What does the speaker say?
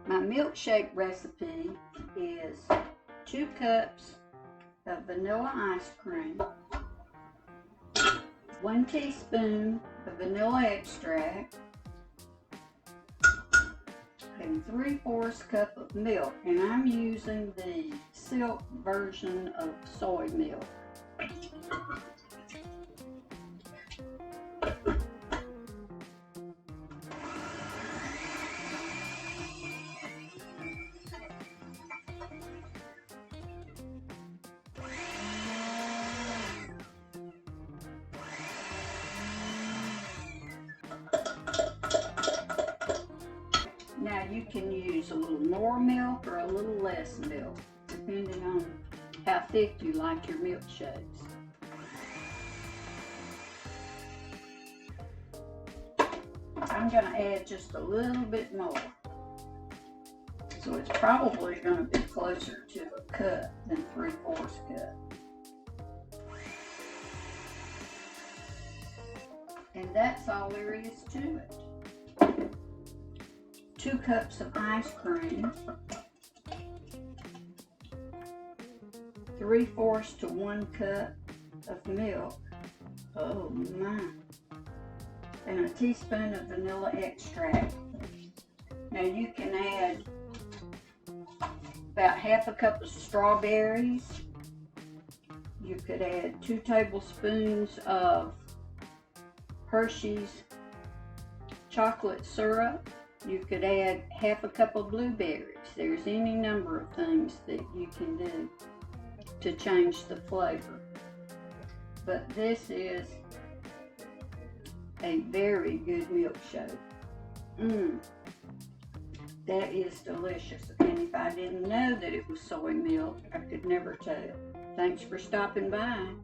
My milkshake recipe is 2 cups of vanilla ice cream, 1 teaspoon of vanilla extract, and 3/4 cup of milk, and I'm using the silk version of soy milk. Now you can use a little more milk or a little less milk, depending on how thick you like your milkshakes. I'm going to add just a little bit more. So it's probably going to be closer to a cup than 3/4 cup. And that's all there is to it. 2 cups of ice cream, 3/4 to 1 cup of milk, oh my, and a teaspoon of vanilla extract. Now you can add about 1/2 cup of strawberries. You could add 2 tablespoons of Hershey's chocolate syrup. You could add 1/2 cup of blueberries. There's any number of things that you can do to change the flavor. But this is a very good milkshake. That is delicious. And if I didn't know that it was soy milk, I could never tell. Thanks for stopping by.